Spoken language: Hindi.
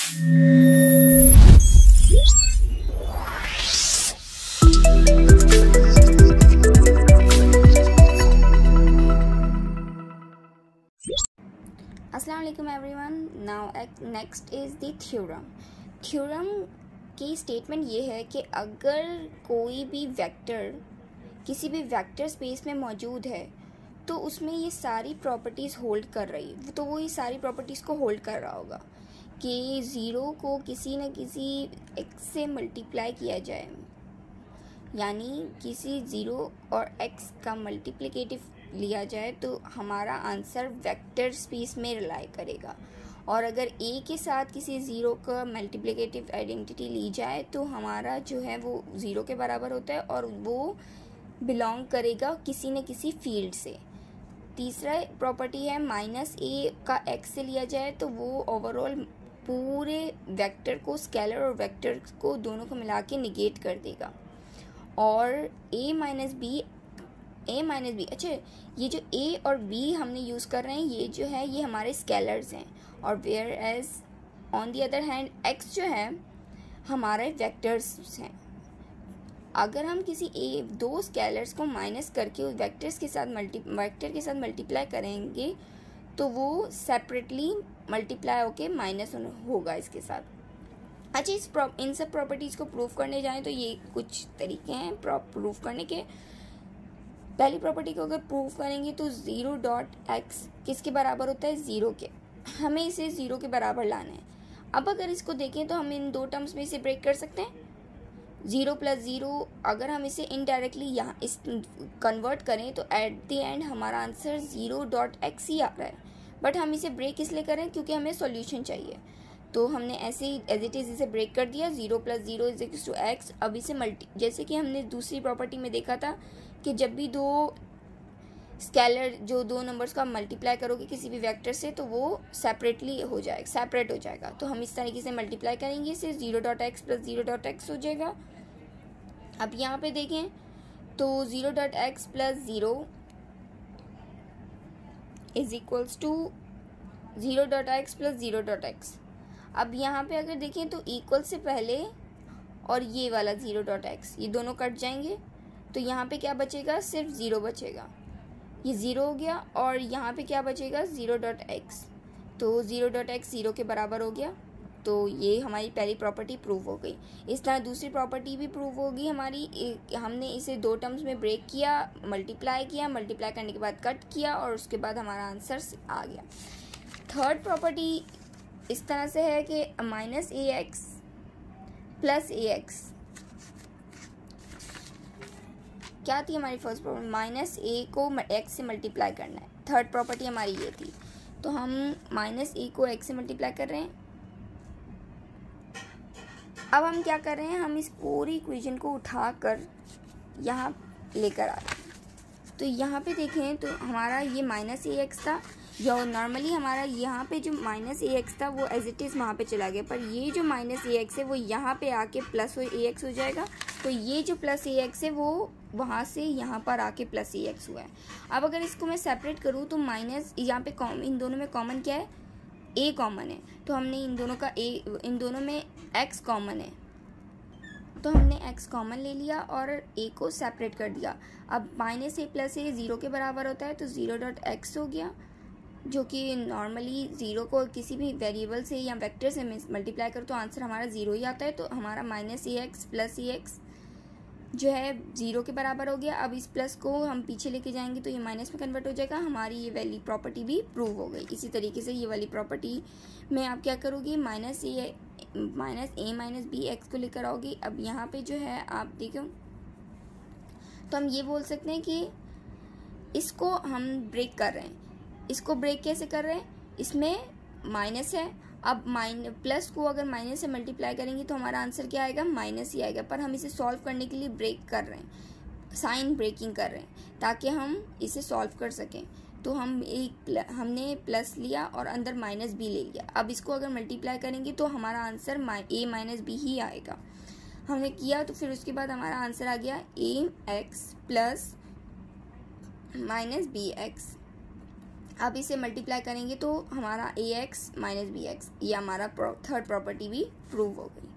अस्सलाम वालेकुम everyone. Now next is the theorem की स्टेटमेंट ये है कि अगर कोई भी वेक्टर किसी भी वेक्टर स्पेस में मौजूद है तो उसमें ये सारी प्रॉपर्टीज़ होल्ड कर रही है, तो वो ये सारी प्रॉपर्टीज़ को होल्ड कर रहा होगा कि ज़ीरो को किसी न किसी एक्स से मल्टीप्लाई किया जाए, यानी किसी ज़ीरो और एक्स का मल्टीप्लिकेटिव लिया जाए तो हमारा आंसर वेक्टर स्पेस में रिलाई करेगा। और अगर ए के साथ किसी ज़ीरो का मल्टीप्लिकेटिव आइडेंटिटी ली जाए तो हमारा जो है वो ज़ीरो के बराबर होता है और वो बिलोंग करेगा किसी न किसी फील्ड से। तीसरा प्रॉपर्टी है माइनस ए का एक्स से लिया जाए तो वो ओवरऑल पूरे वेक्टर को, स्केलर और वेक्टर को दोनों को मिला के निगेट कर देगा। और ए माइनस बी, अच्छा ये जो ए और बी हमने यूज़ कर रहे हैं ये जो है ये हमारे स्केलर्स हैं, और whereas on the other hand x जो है हमारे वेक्टर्स हैं। अगर हम किसी दो स्केलर्स को माइनस करके उस वेक्टर के साथ मल्टीप्लाई करेंगे तो वो सेपरेटली मल्टीप्लाई होके माइनस होगा इसके साथ। अच्छा, इन सब प्रॉपर्टीज़ को प्रूव करने जाएं तो ये कुछ तरीके हैं प्रूव करने के। पहली प्रॉपर्टी को अगर प्रूव करेंगे तो ज़ीरो डॉट एक्स किसके बराबर होता है, ज़ीरो के। हमें इसे ज़ीरो के बराबर लाना है। अब अगर इसको देखें तो हम इन दो टर्म्स में इसे ब्रेक कर सकते हैं। ज़ीरो प्लस ज़ीरो, अगर हम इसे इनडायरेक्टली यहाँ इस कन्वर्ट करें तो एट द एंड हमारा आंसर ज़ीरो डॉट एक्स ही आ रहा है। बट हम इसे ब्रेक इसलिए करें क्योंकि हमें सॉल्यूशन चाहिए, तो हमने ऐसे ही एज इट इज़ इसे ब्रेक कर दिया। Zero plus zero is equals to x. अब इसे जैसे कि हमने दूसरी प्रॉपर्टी में देखा था कि जब भी दो स्केलर जो दो नंबर्स का मल्टीप्लाई करोगे किसी भी वेक्टर से तो वो सेपरेट हो जाएगा। तो हम इस तरीके से मल्टीप्लाई करेंगे इसे, zero dot x plus zero dot x हो जाएगा। अब यहाँ पे देखें तो zero dot x plus zero is equals to zero dot x plus zero dot x. अब यहाँ पे अगर देखें तो इक्वल से पहले और ये वाला ज़ीरो डॉट एक्स ये दोनों कट जाएंगे तो यहाँ पे क्या बचेगा, सिर्फ ज़ीरो बचेगा। ये ज़ीरो हो गया और यहाँ पे क्या बचेगा, ज़ीरो डॉट एक्स। तो ज़ीरो डॉट एक्स ज़ीरो के बराबर हो गया। तो ये हमारी पहली प्रॉपर्टी प्रूव हो गई। इस तरह दूसरी प्रॉपर्टी भी प्रूव होगी हमारी। हमने इसे दो टर्म्स में ब्रेक किया, मल्टीप्लाई करने के बाद कट किया और उसके बाद हमारा आंसर आ गया। थर्ड प्रॉपर्टी इस तरह से है कि माइनस ए एक्स प्लस ए एक्स, क्या थी हमारी फर्स्ट प्रॉपर्टी, माइनस ए को एक्स से मल्टीप्लाई करना है। थर्ड प्रॉपर्टी हमारी ये थी, तो हम माइनस ए को एक्स से मल्टीप्लाई कर रहे हैं। अब हम क्या कर रहे हैं, हम इस पूरी इक्वेशन को उठाकर यहाँ लेकर आ रहे हैं। तो यहाँ पे देखें तो हमारा ये माइनस ए एक्स था, जो नॉर्मली हमारा यहाँ पे जो माइनस ए एक्स था वो एज इट इज़ वहाँ पे चला गया, पर ये जो माइनस ए एक्स है वो यहाँ पे आके प्लस ए एक्स हो जाएगा। तो ये जो प्लस ए एक्स है वो वहाँ से यहाँ पर आके प्लस ए एक्स हुआ है। अब अगर इसको मैं सेपरेट करूँ तो माइनस यहाँ पे इन दोनों में कॉमन क्या है, ए कॉमन है। तो हमने इन दोनों में एक्स कॉमन है तो हमने एक्स कॉमन ले लिया और ए को सेपरेट कर दिया। अब माइनस ए प्लस ए ज़ीरो के बराबर होता है तो ज़ीरो डॉट एक्स हो गया, जो कि नॉर्मली ज़ीरो को किसी भी वेरिएबल से या वेक्टर से मल्टीप्लाई करो तो आंसर हमारा ज़ीरो ही आता है। तो हमारा माइनस ए एक्स प्लस ए एक्स जो है ज़ीरो के बराबर हो गया। अब इस प्लस को हम पीछे लेके जाएंगे तो ये माइनस में कन्वर्ट हो जाएगा। हमारी ये वाली प्रॉपर्टी भी प्रूव हो गई। इसी तरीके से ये वाली प्रॉपर्टी में आप क्या करोगे, माइनस ए माइनस बी एक्स को लेकर आओगे। अब यहाँ पे जो है आप देखो तो हम ये बोल सकते हैं कि इसको हम ब्रेक कर रहे हैं। इसको ब्रेक कैसे कर रहे हैं, इसमें माइनस है, अब प्लस को अगर माइनस से मल्टीप्लाई करेंगे तो हमारा आंसर क्या आएगा, माइनस ही आएगा। पर हम इसे सॉल्व करने के लिए ब्रेक कर रहे हैं, साइन ब्रेकिंग कर रहे हैं ताकि हम इसे सॉल्व कर सकें। तो हमने प्लस लिया और अंदर माइनस बी ले लिया। अब इसको अगर मल्टीप्लाई करेंगे तो हमारा आंसर ए माइनस बी ही आएगा। हमने किया तो फिर उसके बाद हमारा आंसर आ गया a x plus minus b x. अब इसे मल्टीप्लाई करेंगे तो हमारा ax माइनस bx, ये हमारा थर्ड प्रॉपर्टी भी प्रूव हो गई।